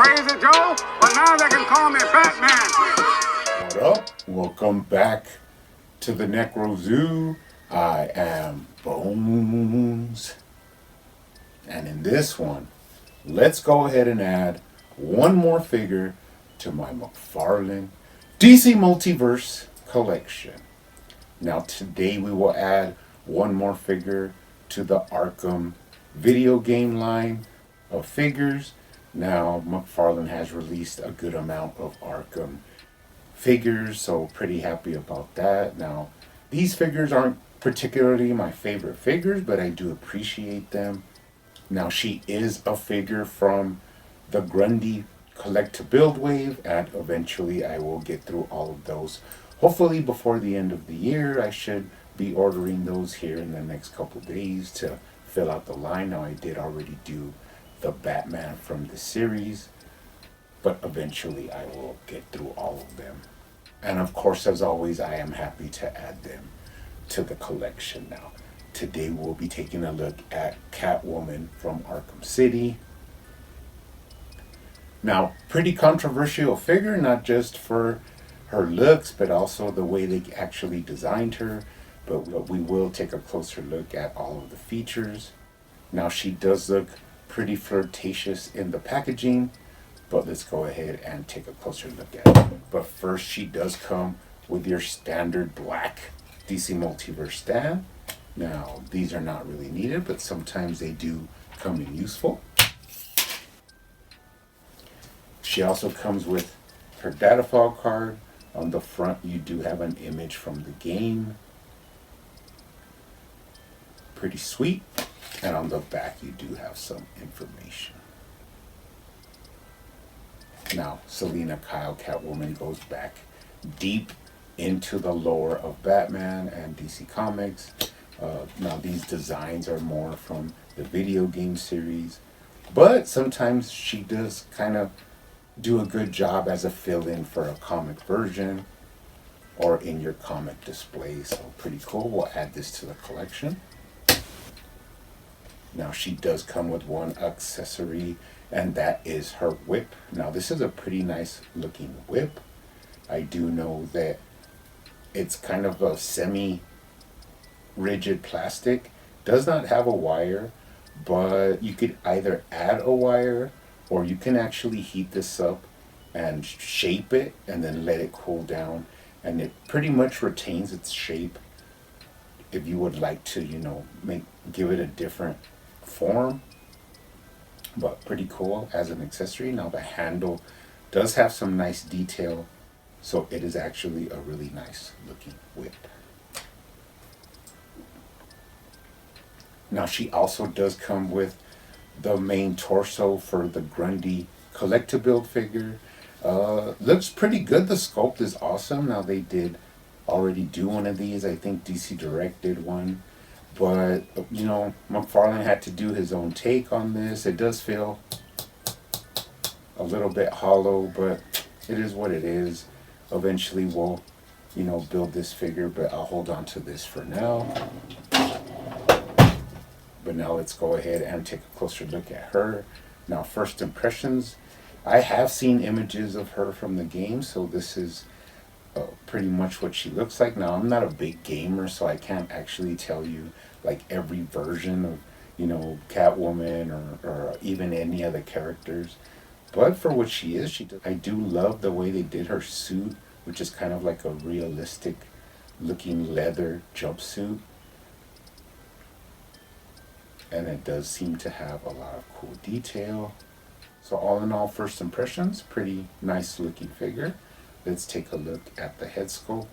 Crazy Joe, but now they can call me Batman. What up? Welcome back to the Necro Zoo. I am Bones. And in this one, let's go ahead and add one more figure to my McFarlane DC Multiverse collection. Now today we will add one more figure to the Arkham video game line of figures. Now McFarlane has released a good amount of Arkham figures, so pretty happy about that. Now these figures aren't particularly my favorite figures, but I do appreciate them. Now she is a figure from the Grundy Collect to Build wave, and eventually I will get through all of those. Hopefully before the end of the year. I should be ordering those here in the next couple days to fill out the line. Now I did already do the Batman from the series, but eventually I will get through all of them. And of course, as always, I am happy to add them to the collection. Now today we'll be taking a look at Catwoman from Arkham City. Now, pretty controversial figure, not just for her looks, but also the way they actually designed her. But we will take a closer look at all of the features. Now, she does look pretty flirtatious in the packaging, but let's go ahead and take a closer look at it. But first, she does come with your standard black DC Multiverse stand. Now, these are not really needed, but sometimes they do come in useful. She also comes with her data file card. On the front, you do have an image from the game. Pretty sweet. And on the back, you do have some information. Now, Selina Kyle Catwoman goes back deep into the lore of Batman and DC Comics. Now, these designs are more from the video game series, but sometimes she does kind of do a good job as a fill-in for a comic version or in your comic display. So pretty cool. We'll add this to the collection. Now she does come with one accessory, and that is her whip. Now this is a pretty nice looking whip. I do know that it's kind of a semi-rigid plastic. Does not have a wire, but you could either add a wire or you can actually heat this up and shape it and then let it cool down, and it pretty much retains its shape if you would like to, give it a different form. But pretty cool as an accessory. Now the handle does have some nice detail, so it is actually a really nice looking whip. Now she also does come with the main torso for the Grundy Collect to Build figure. Looks pretty good. The sculpt is awesome. Now they did already do one of these. I think DC Direct did one. But, McFarlane had to do his own take on this. It does feel a little bit hollow, but it is what it is. Eventually we'll, build this figure, but I'll hold on to this for now. But now let's go ahead and take a closer look at her. Now, first impressions. I have seen images of her from the game, so this is pretty much what she looks like. Now, I'm not a big gamer, so I can't actually tell you like every version of, Catwoman or even any other characters. But for what she is, I do love the way they did her suit, which is kind of like a realistic looking leather jumpsuit. And it does seem to have a lot of cool detail. So all in all, first impressions, pretty nice looking figure. Let's take a look at the head sculpt.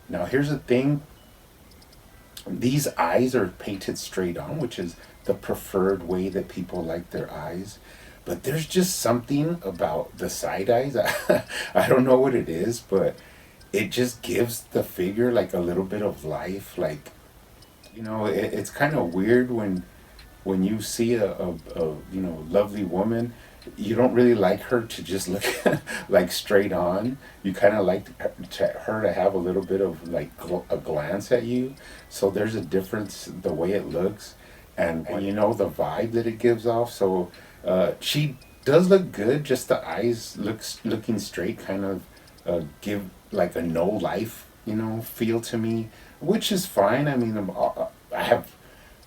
Now here's the thing. These eyes are painted straight on, which is the preferred way that people like their eyes. But there's just something about the side eyes. I don't know what it is, but it just gives the figure like a little bit of life. Like, it's kind of weird when you see a lovely woman, you don't really like her to just look like straight on. You kind of like her to have a little bit of like a glance at you. So there's a difference the way it looks, and the vibe that it gives off. So she Does look good. Just the eyes looking straight kind of give like a no life, feel to me, which is fine. I mean, I have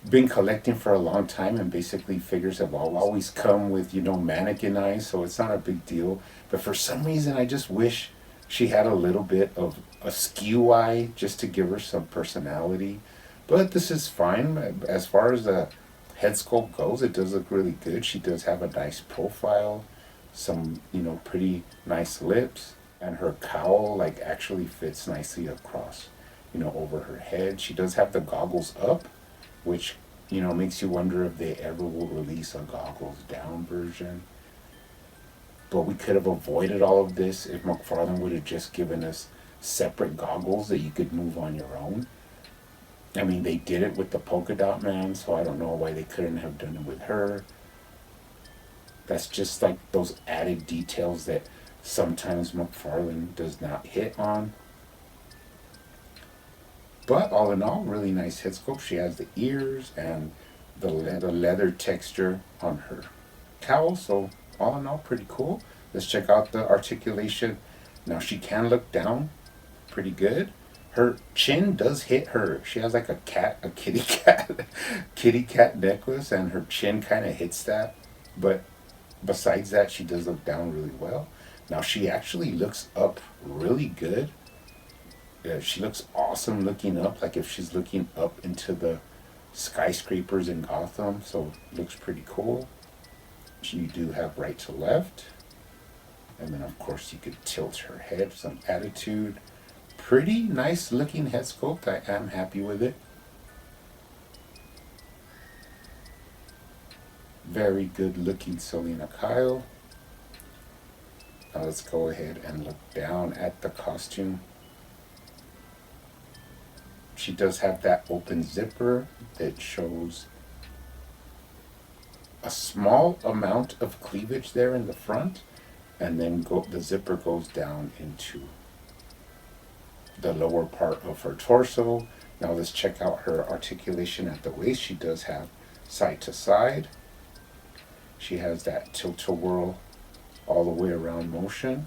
been collecting for a long time, and basically figures have always come with mannequin eyes, so it's not a big deal. But for some reason, I just wish she had a little bit of a skew eye just to give her some personality. But this is fine as far as the head sculpt goes. It does look really good. She does have a nice profile, some pretty nice lips, and her cowl like actually fits nicely across over her head. She does have the goggles up, which makes you wonder if they ever will release a goggles down version. But we could have avoided all of this if McFarlane would have just given us separate goggles that you could move on your own. I mean, they did it with the polka dot man, so I don't know why they couldn't have done it with her. That's just like those added details that sometimes McFarlane does not hit on. But all in all, really nice head sculpt. She has the ears and the leather texture on her cowl. So all in all, pretty cool. Let's check out the articulation. Now she can look down pretty good. Her chin does hit her. She has like a kitty cat necklace, and her chin kind of hits that. But besides that, she does look down really well. Now she actually looks up really good. She looks awesome looking up, like if she's looking up into the skyscrapers in Gotham, so it looks pretty cool. You do have right to left, and then of course you could tilt her head, some attitude. Pretty nice looking head sculpt. I am happy with it. Very good looking Selena Kyle. Now let's go ahead and look down at the costume. She does have that open zipper that shows a small amount of cleavage there in the front, and then the zipper goes down into the lower part of her torso. Now let's check out her articulation at the waist. She does have side to side. She has that tilt-a-whirl all the way around motion.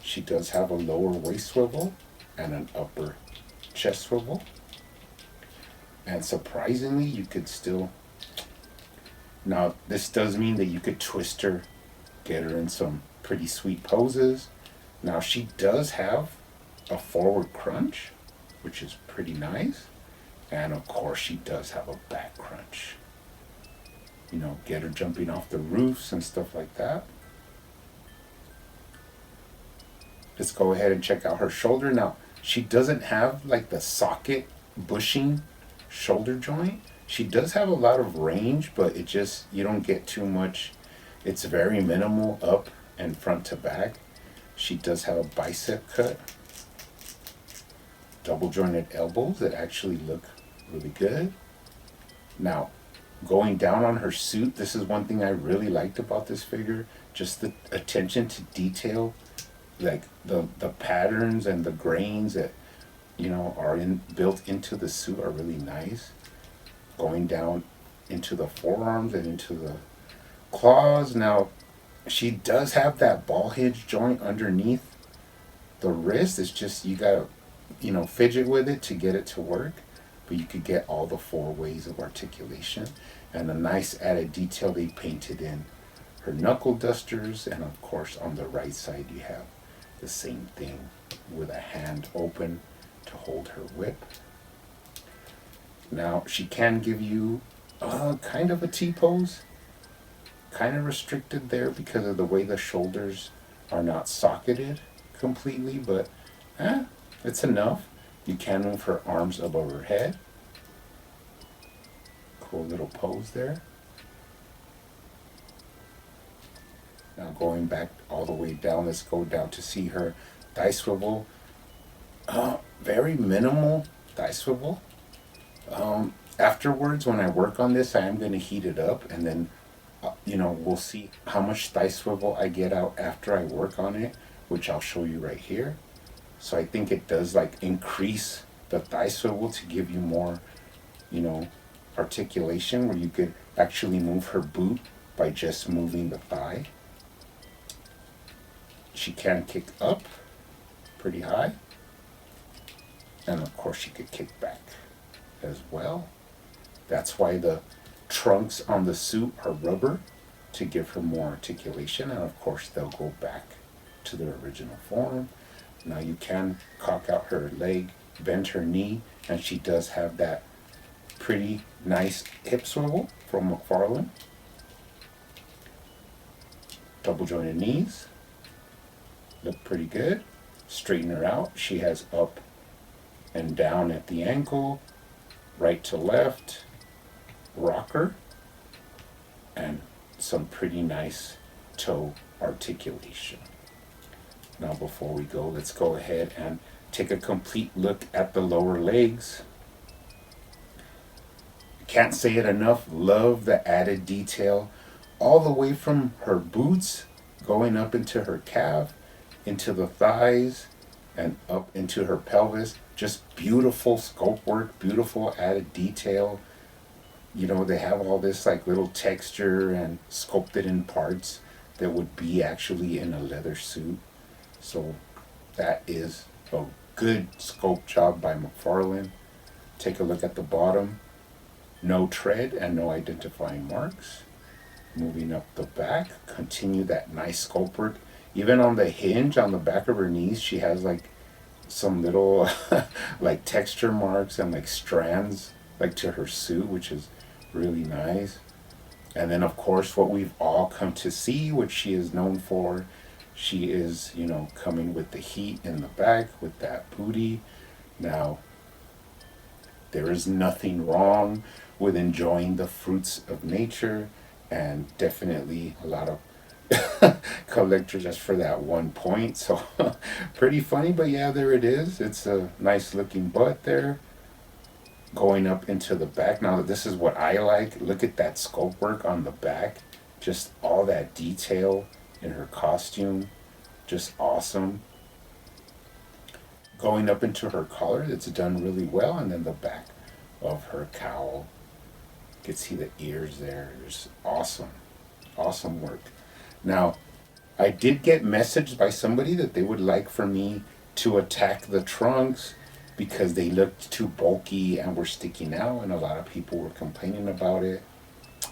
She does have a lower waist swivel and an upper chest swivel. And surprisingly, you could still... Now, this does mean that you could twist her, get her in some pretty sweet poses. Now, she does have a forward crunch, which is pretty nice. And of course, she does have a back crunch. Get her jumping off the roofs and stuff like that. Let's go ahead and check out her shoulder. Now, she doesn't have like the socket bushing shoulder joint. She does have a lot of range, but you don't get too much. It's very minimal up and front to back. She does have a bicep cut. Double jointed elbows that actually look really good. Now, going down on her suit, this is one thing I really liked about this figure. Just the attention to detail, like the patterns and the grains that are built into the suit are really nice. Going down into the forearms and into the claws. Now, she does have that ball hinge joint underneath the wrist. It's just you gotta fidget with it to get it to work. But you could get all the 4 ways of articulation. And a nice added detail they painted in her knuckle dusters. And of course on the right side you have the same thing with a hand open to hold her whip. Now she can give you kind of a T-pose. Kind of restricted there because of the way the shoulders are not socketed completely, but it's enough. You can move her arms above her head. Cool little pose there. Now going back all the way down, let's go down to see her thigh swivel. Very minimal thigh swivel. Afterwards, when I work on this, I am going to heat it up, and then we'll see how much thigh swivel I get out after I work on it, which I'll show you right here. So I think it does increase the thigh swivel to give you more, articulation, where you could actually move her boot by just moving the thigh. she can kick up pretty high. And of course she could kick back as well. That's why the trunks on the suit are rubber, to give her more articulation, and of course they'll go back to their original form. Now you can cock out her leg, bend her knee, and she does have that pretty nice hip swivel from McFarlane. Double jointed knees, look pretty good. Straighten her out. She has up and down at the ankle, right to left, rocker, and some pretty nice toe articulation. Now before we go, let's go ahead and take a complete look at the lower legs. Can't say it enough, love the added detail all the way from her boots going up into her calf, into the thighs, and up into her pelvis. Just beautiful sculpt work, beautiful added detail. You know, they have all this like little texture and sculpted in parts that would be actually in a leather suit. So that is a good sculpt job by McFarlane. Take a look at the bottom. No tread and no identifying marks. Moving up the back, continue that nice sculpt work. Even on the hinge on the back of her knees, she has like some little like texture marks and like strands like to her suit, which is really nice. And then of course what we've all come to see, which she is known for, she is, you know, coming with the heat in the back with that booty. Now there is nothing wrong with enjoying the fruits of nature, and definitely a lot of collectors just for that one point. So pretty funny, but yeah, there it is. It's a nice looking butt there going up into the back. Now this is what I like. Look at that sculpt work on the back, just all that detail in her costume, just awesome. Going up into her collar, it's done really well. And then the back of her cowl, you can see the ears there. It's awesome, awesome work. Now I did get messaged by somebody that they would like for me to attack the trunks because they looked too bulky and were sticking out, and a lot of people were complaining about it.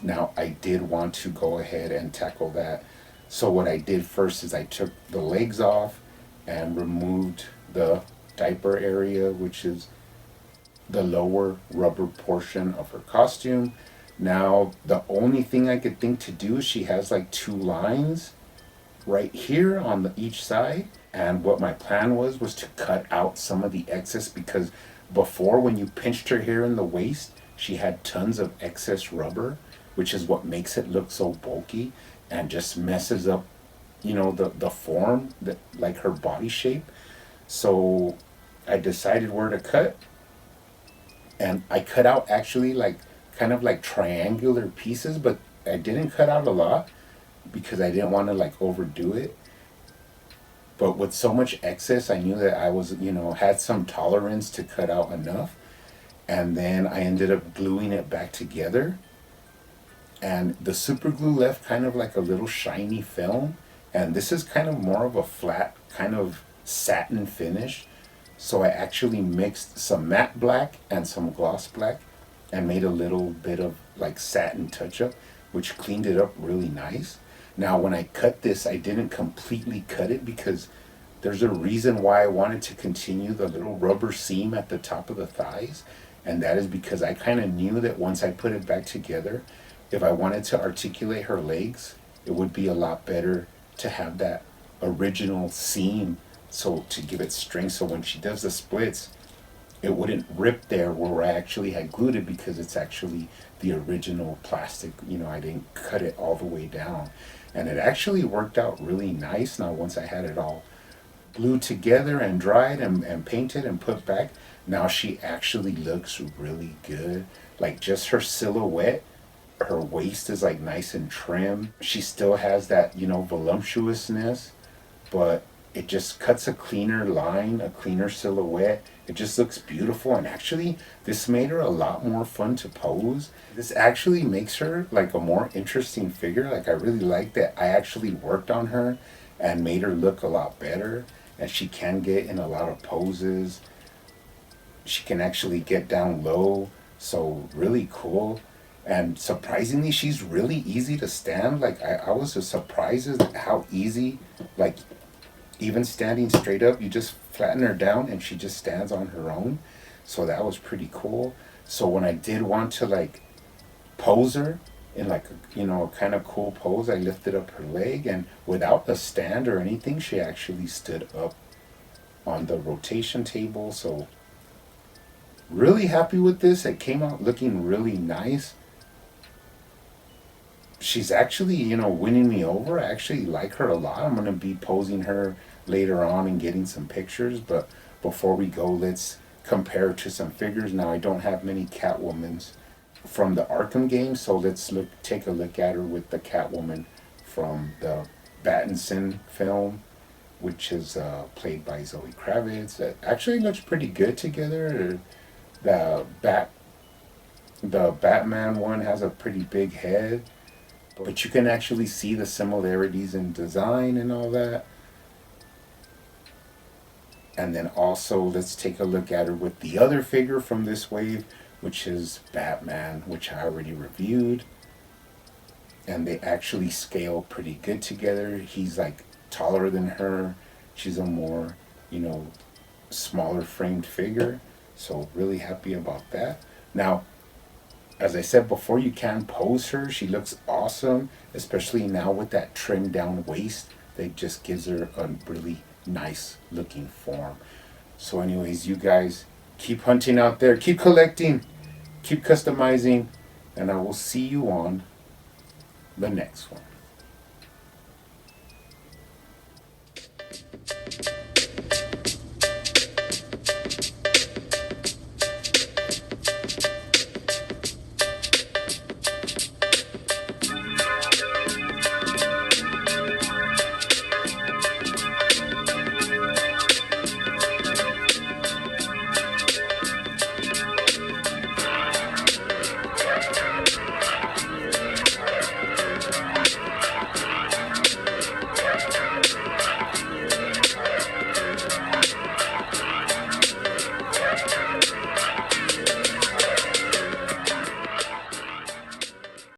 Now I did want to go ahead and tackle that. So what I did first is I took the legs off and removed the diaper area, which is the lower rubber portion of her costume. Now the only thing I could think to do is she has like two lines right here on each side, and what my plan was to cut out some of the excess, because before when you pinched her here in the waist she had tons of excess rubber, which is what makes it look so bulky and just messes up, you know, the form, that like her body shape. So I decided where to cut, and I cut out actually like kind of like triangular pieces, but I didn't cut out a lot because I didn't want to like overdo it. But with so much excess, I knew that I was, you know, had some tolerance to cut out enough. And then I ended up gluing it back together. And the super glue left kind of like a little shiny film. And this is kind of more of a flat kind of satin finish. So I actually mixed some matte black and some gloss black and made a little bit of like satin touch up, which cleaned it up really nice. Now when I cut this, I didn't completely cut it because there's a reason why I wanted to continue the little rubber seam at the top of the thighs. And that is because I kind of knew that once I put it back together, if I wanted to articulate her legs, it would be a lot better to have that original seam, so to give it strength, so when she does the splits, it wouldn't rip there where I actually had glued it, because it's actually the original plastic. You know, I didn't cut it all the way down. And it actually worked out really nice. Now once I had it all glued together and dried and painted and put back, now she actually looks really good. Like just her silhouette, her waist is like nice and trim. She still has that, you know, voluptuousness, but it just cuts a cleaner line, a cleaner silhouette. It just looks beautiful. And actually this made her a lot more fun to pose. This actually makes her like a more interesting figure. Like I really like that I actually worked on her and made her look a lot better. And she can get in a lot of poses. She can actually get down low. So really cool. And surprisingly, she's really easy to stand. Like I was just surprised at how easy, like even standing straight up, you just flatten her down and she just stands on her own. So that was pretty cool. So when I did want to like pose her in like a kind of cool pose, I lifted up her leg, and without a stand or anything, she actually stood up on the rotation table. So really happy with this. It came out looking really nice. She's actually, winning me over. I actually like her a lot. I'm going to be posing her later on and getting some pictures. But before we go, let's compare to some figures. Now, I don't have many Catwomans from the Arkham game, so let's take a look at her with the Catwoman from the Pattinson film, which is played by Zoe Kravitz. It actually looks pretty good together. The Batman one has a pretty big head, but you can actually see the similarities in design and all that. And then also, let's take a look at her with the other figure from this wave, which is Batman, which I already reviewed. And they actually scale pretty good together. He's like taller than her. She's a more, smaller framed figure. So really happy about that. Now, as I said before, you can pose her. She looks awesome, especially now with that trimmed down waist. That just gives her a really nice looking form. So anyways, you guys keep hunting out there, keep collecting, keep customizing, and I will see you on the next one.